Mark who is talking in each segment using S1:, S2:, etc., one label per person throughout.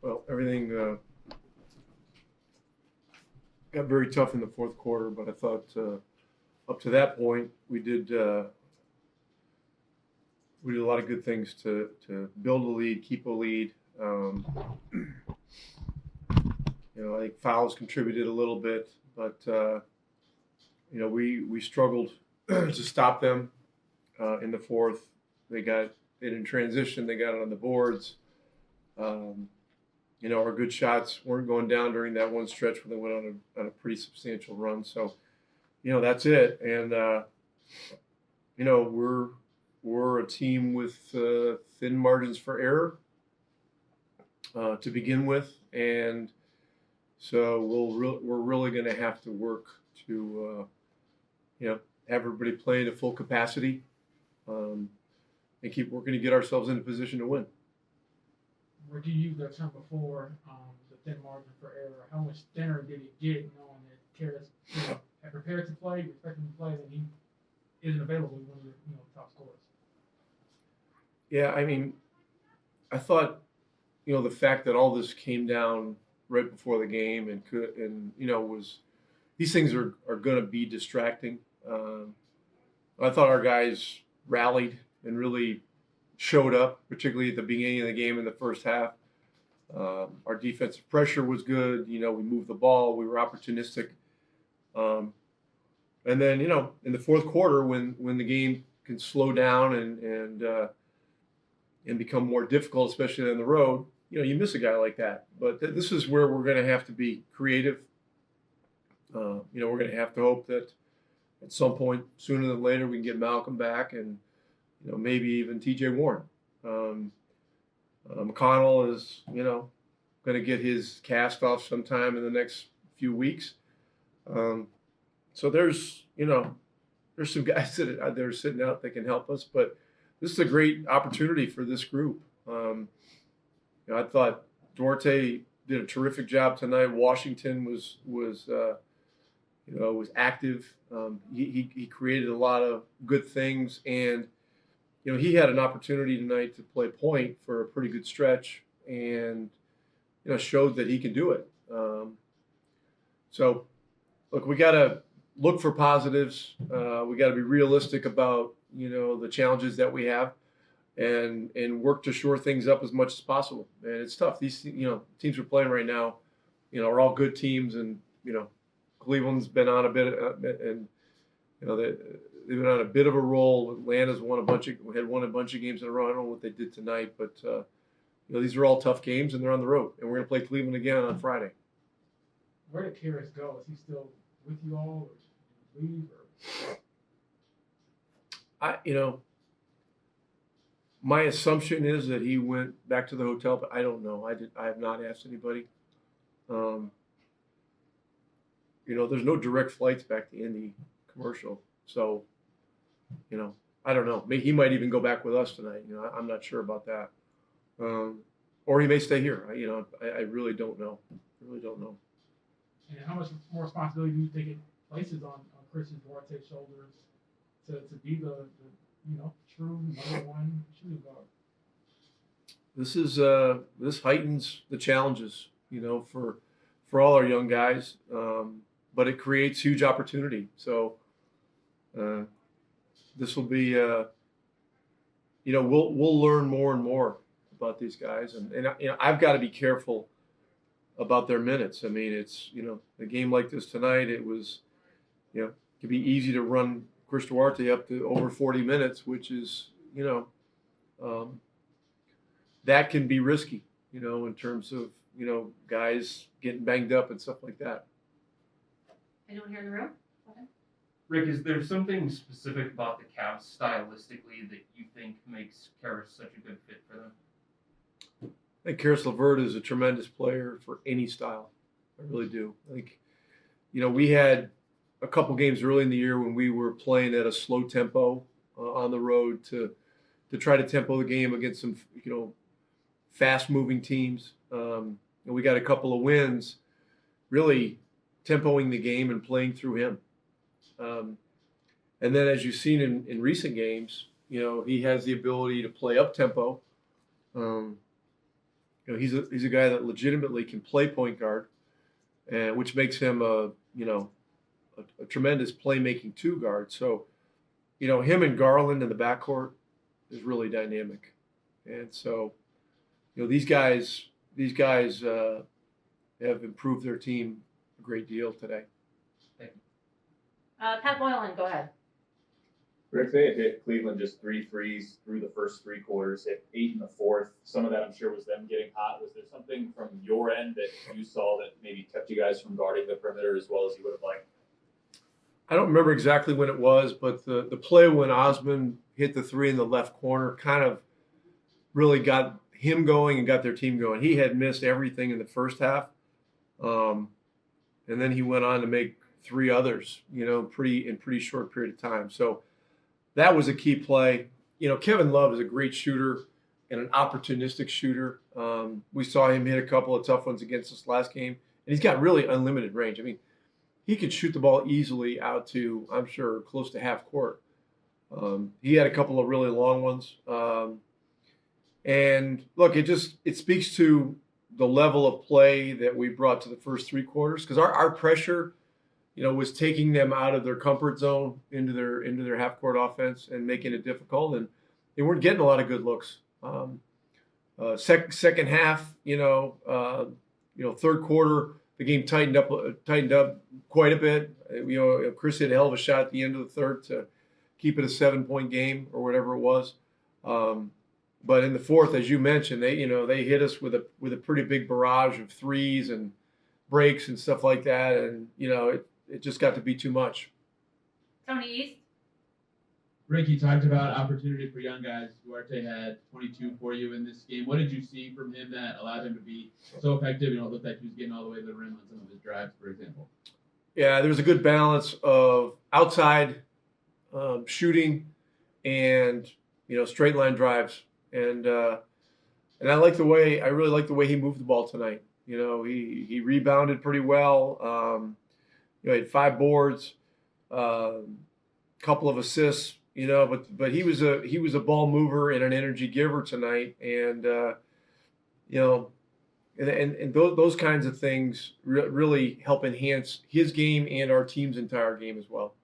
S1: Well, everything got very tough in the fourth quarter, but I thought up to that point we did a lot of good things to build a lead, keep a lead. I think fouls contributed a little bit, but we struggled to stop them in the fourth. They got it in transition. They got it on the boards. Our good shots weren't going down during that one stretch when they went on a pretty substantial run. So, that's it. And we're a team with thin margins for error to begin with, and so we're really going to have to work to have everybody playing at full capacity, and keep working to get ourselves in a position to win.
S2: Ricky, you used that term before, the thin margin for error. How much thinner did it get knowing that Karras had prepared to play, expected to play, and he isn't available when you're top scorers?
S1: Yeah, I mean, I thought, the fact that all this came down right before the game was these things are going to be distracting. I thought our guys rallied and really showed up, particularly at the beginning of the game in the first half. Our defensive pressure was good. We moved the ball. We were opportunistic. And then, in the fourth quarter, when the game can slow down and become more difficult, especially on the road, you miss a guy like that. But this is where we're going to have to be creative. We're going to have to hope that at some point, sooner than later, we can get Malcolm back and, maybe even T.J. Warren. McConnell is, going to get his cast off sometime in the next few weeks. So there's some guys that are sitting out that can help us, but this is a great opportunity for this group. I thought Duarte did a terrific job tonight. Washington was active. He created a lot of good things, and he had an opportunity tonight to play point for a pretty good stretch, and showed that he can do it. So, look, we got to look for positives. We got to be realistic about the challenges that we have, and work to shore things up as much as possible. And it's tough. These teams we're playing right now, are all good teams, and Cleveland's been on a bit, and they've been on a bit of a roll. Atlanta's won a bunch of games in a row. I don't know what they did tonight, but these are all tough games, and they're on the road. And we're going to play Cleveland again on Friday.
S2: Where did Karras go? Is he still with you all, or did he leave?
S1: My assumption is that he went back to the hotel, but I don't know. I have not asked anybody. There's no direct flights back to Indy commercial, so I don't know. He might even go back with us tonight. I'm not sure about that. Or he may stay here. I really don't know.
S2: And how much more responsibility do you think it places on Christian Duarte's shoulders to be the true number one shooting guard?
S1: This heightens the challenges, for all our young guys, but it creates huge opportunity. So this will be, we'll learn more and more about these guys, and I've got to be careful about their minutes. I mean, it's a game like this tonight. It was, it could be easy to run Chris Duarte up to over 40 minutes, which is, that can be risky, in terms of, guys getting banged up and stuff like that.
S3: Anyone here in the room?
S4: Rick, is there something specific about the Cavs stylistically that you think makes Karras such a good fit for them?
S1: I think Caris LeVert is a tremendous player for any style. I really do. I think, we had a couple games early in the year when we were playing at a slow tempo on the road to try to tempo the game against some, fast-moving teams. And we got a couple of wins really tempoing the game and playing through him. And then as you've seen in recent games, he has the ability to play up-tempo. he's a guy that legitimately can play point guard, and which makes him a tremendous playmaking two guard. So, him and Garland in the backcourt is really dynamic, and so, these guys have improved their team a great deal today.
S3: Pat Boylan, go ahead.
S5: Rick, they had hit Cleveland just 3 threes through the first 3 quarters, hit 8 in the fourth. Some of that, I'm sure, was them getting hot. Was there something from your end that you saw that maybe kept you guys from guarding the perimeter as well as you would have liked?
S1: I don't remember exactly when it was, but the play when Osman hit the 3 in the left corner kind of really got him going and got their team going. He had missed everything in the first half, and then he went on to make 3 others, in pretty short period of time. So that was a key play. Kevin Love is a great shooter and an opportunistic shooter. We saw him hit a couple of tough ones against us last game, and he's got really unlimited range. I mean, he could shoot the ball easily out to, I'm sure, close to half court. He had a couple of really long ones. And look, it speaks to the level of play that we brought to the first 3 quarters, because our pressure, was taking them out of their comfort zone into their half court offense and making it difficult. And they weren't getting a lot of good looks. Second half, third quarter, the game tightened up quite a bit. Chris hit a hell of a shot at the end of the third to keep it a 7-point game or whatever it was. But in the fourth, as you mentioned, they hit us with a pretty big barrage of threes and breaks and stuff like that, and it just got to be too much.
S3: Tony East.
S6: Rick, you talked about opportunity for young guys. Duarte had 22 for you in this game. What did you see from him that allowed him to be so effective? It looked like he was getting all the way to the rim on some of his drives, for example.
S1: Yeah, there was a good balance of outside shooting and straight line drives, and I really like the way he moved the ball tonight. He rebounded pretty well. He had 5 boards, couple of assists. But he was a ball mover and an energy giver tonight, and and those kinds of things really help enhance his game and our team's entire game as well.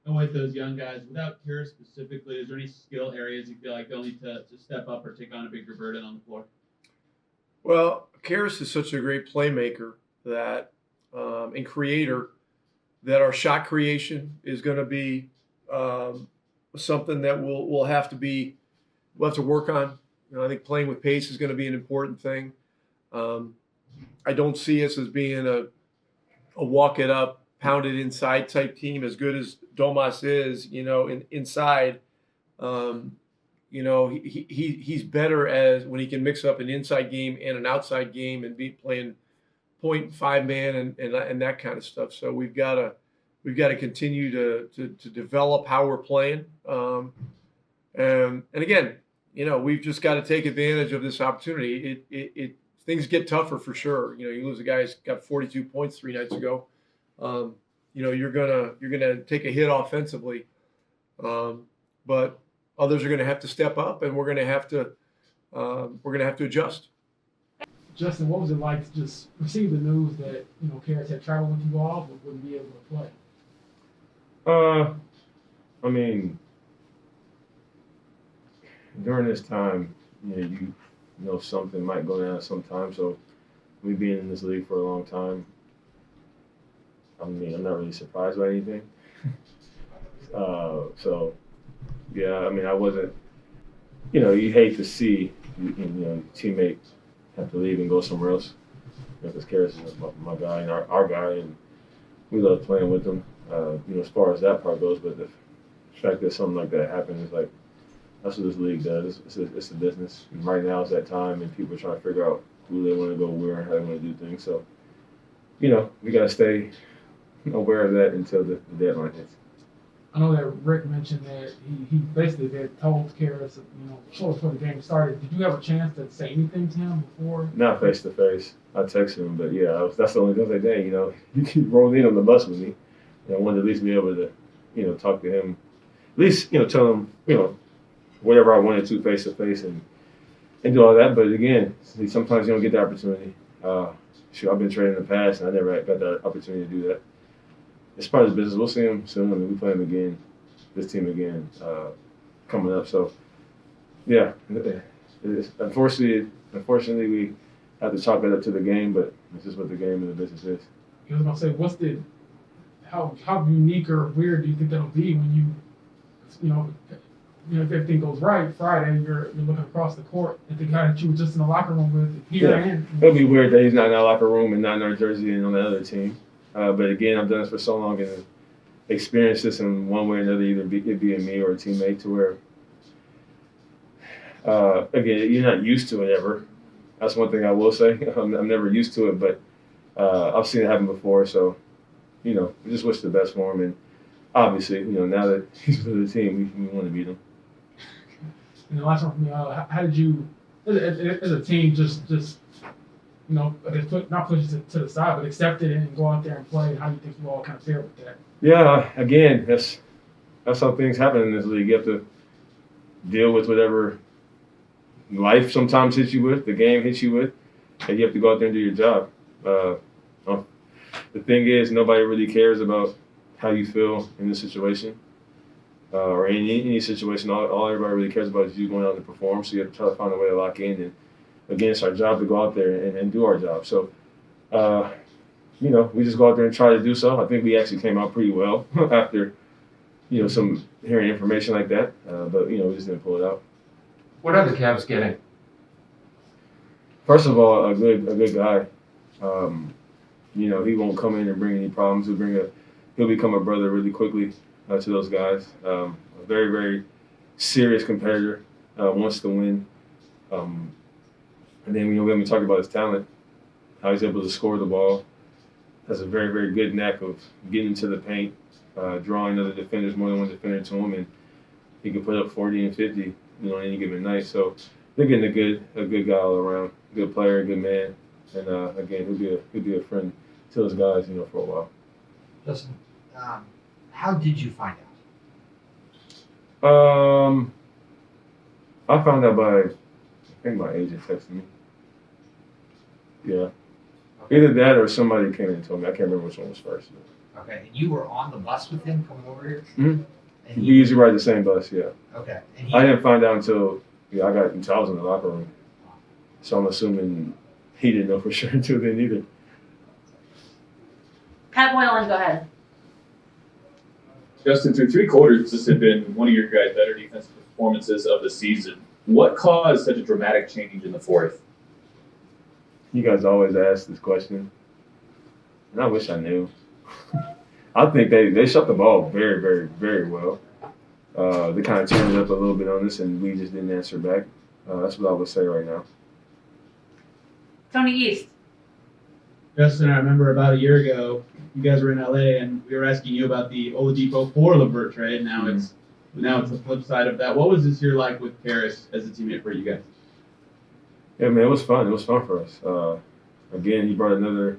S6: And with those young guys, without Kira specifically, is there any skill areas you feel like they'll need to step up or take on a bigger burden on the floor?
S1: Well, Karras is such a great playmaker that and creator that our shot creation is going to be something that we'll have to work on. I think playing with pace is going to be an important thing. I don't see us as being a walk it up, pound it inside type team. As good as Domas is, inside. He's better as when he can mix up an inside game and an outside game and be playing point 5-man and that kind of stuff. So we've got to continue to develop how we're playing. And again, we've just got to take advantage of this opportunity. Things get tougher for sure. You lose a guy who's got 42 points 3 nights ago. You're gonna take a hit offensively, but others are gonna have to step up, and we're gonna have to adjust.
S2: Justin, what was it like to just receive the news that Karras had traveled with you all but wouldn't be able to play?
S7: I mean, during this time, you know something might go down sometime. So, me being in this league for a long time, I'm not really surprised by anything. So, yeah, I wasn't. You hate to see your teammate have to leave and go somewhere else. Because Karras is my guy and our guy, and we love playing with him. As far as that part goes, but the fact that something like that happens is like, that's what this league does. It's a business. And right now it's that time, and people are trying to figure out who they want to go where and how they want to do things. So, we got to stay aware of that until the deadline hits.
S2: I know that Rick mentioned that he basically had told Karras, shortly before the game started. Did you have a chance to say anything to him before?
S7: Not face to face. I texted him, but yeah, that's the only thing I was like, dang, you rolled in on the bus with me. I wanted to at least be able to, talk to him. At least, tell him, whatever I wanted to face, and and do all that. But again, sometimes you don't get the opportunity. I've been traded in the past, and I never got the opportunity to do that. It's part of the business. We'll see him soon. I mean, we play him again, this team again, coming up. So, yeah, unfortunately, we have to chalk that up to the game, but it's just what the game and the business is.
S2: I was gonna say, how unique or weird do you think that'll be when if everything goes right Friday, you're looking across the court at the guy that you were just in the locker room with here and
S7: it'll be weird that he's not in our locker room and not in our jersey and on the other team. But again, I've done this for so long and experienced this in one way or another, either it being me or a teammate, to where again, you're not used to it ever. That's one thing I will say. I'm never used to it, but I've seen it happen before. So, we just wish the best for him. And obviously, now that he's with the team, we want to beat him.
S2: And the last one from me, how did you, as a team, just not push it to the side, but accept it and go out there and play? How do you think you all kind of fare with that?
S7: Yeah, again, that's how things happen in this league. You have to deal with whatever life sometimes hits you with, the game hits you with, and you have to go out there and do your job. The thing is, nobody really cares about how you feel in this situation. Or any situation. All everybody really cares about is you going out and perform. So you have to try to find a way to lock in. And again, it's our job to go out there and do our job. So, we just go out there and try to do so. I think we actually came out pretty well after, some hearing information like that. But we just didn't pull it out.
S4: What are the Cavs getting?
S7: First of all, a good guy. He won't come in and bring any problems. He'll become a brother really quickly. To those guys, a very, very serious competitor, wants to win, and then we haven't talked about his talent, how he's able to score the ball, has a very, very good knack of getting into the paint, drawing other defenders, more than one defender to him, and he can put up 40 and 50, on any given night. So they're getting a good guy all around, good player, good man, and again, he'll be a friend to those guys, for a while.
S8: Justin, how did you find out?
S7: I found out I think my agent texted me. Yeah. Either that or somebody came and told me. I can't remember which one was first.
S8: Okay, and you were on the bus with him coming over here?
S7: Mm-hmm.
S8: And
S7: We usually ride the same bus, yeah.
S8: Okay. And
S7: I didn't find out until I was in the locker room. So I'm assuming he didn't know for sure until then either.
S3: Pat Boylan, go ahead.
S5: Justin, through 3 quarters, this had been one of your guys' better defensive performances of the season. What caused such a dramatic change in the fourth?
S7: You guys always ask this question, and I wish I knew. I think they shot the ball very, very, very well. They kind of turned it up a little bit on us, and we just didn't answer back. That's what I would say right now.
S3: Tony East.
S6: Justin, I remember about a year ago, you guys were in LA, and we were asking you about the Oladipo for LeVert trade. Now it's the flip side of that. What was this year like with Karis as a teammate for you guys?
S7: Yeah, man, it was fun. It was fun for us. Again, he brought another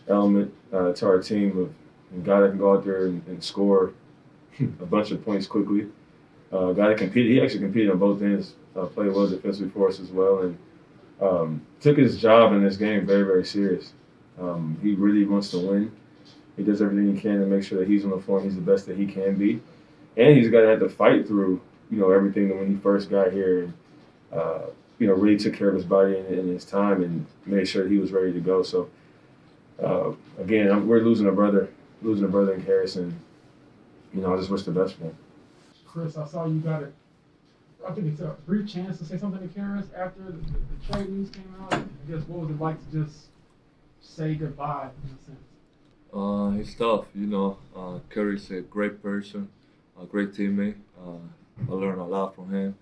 S7: element to our team of a guy that can go out there and score a bunch of points quickly. A guy that competed. He actually competed on both ends. Played well defensively for us as well, and took his job in this game very, very serious. He really wants to win. He does everything he can to make sure that he's on the floor and he's the best that he can be. And he's got to have to fight through, everything that when he first got here and, really took care of his body and his time and made sure that he was ready to go. So, again, we're losing a brother in Harrison. I just wish the best for him.
S2: Chris, I saw you got I think it's a brief chance to say something to Karis after the trade news came out. I guess what was it like to just say goodbye in a sense?
S9: It's tough, Curry's a great person, a great teammate. I learned a lot from him.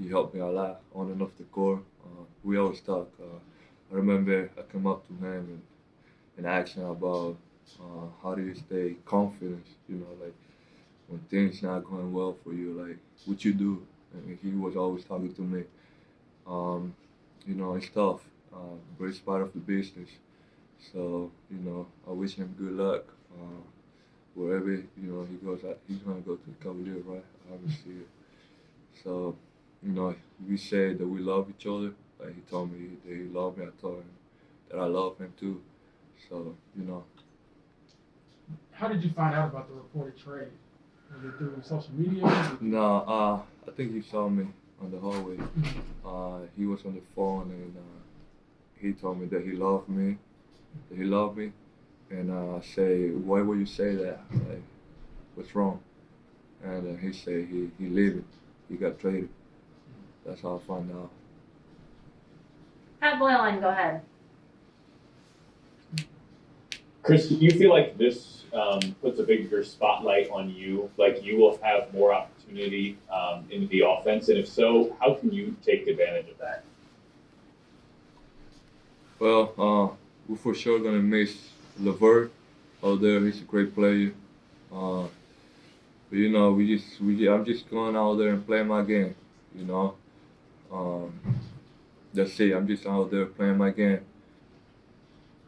S9: He helped me a lot on and off the court. We always talk. I remember I came up to him and asked him about how do you stay confident, like when things not going well for you, like what you do. And he was always talking to me. It's tough, but it's part of the business. So, I wish him good luck. Wherever, he goes, he's going to go to the Cavaliers, right? Obviously. So, you know, we say that we love each other. Like he told me that he loved me. I told him that I love him too. So, you know,
S2: How did you find out about the reported trade? Was it through social media?
S9: no, I think he saw me on the hallway. He was on the phone and he told me that he loved me, and I say, why would you say that? Like, what's wrong? And he said he leaving, he got traded. That's how I found out.
S3: Pat Boylan, go ahead.
S5: Chris, do you feel like this puts a bigger spotlight on you? Like you will have more opportunity in the offense, and if so, how can you take advantage of that?
S9: Well, we're for sure gonna miss Levert out there. He's a great player. But you know, I'm just going out there and playing my game. You know, that's it. I'm just out there playing my game.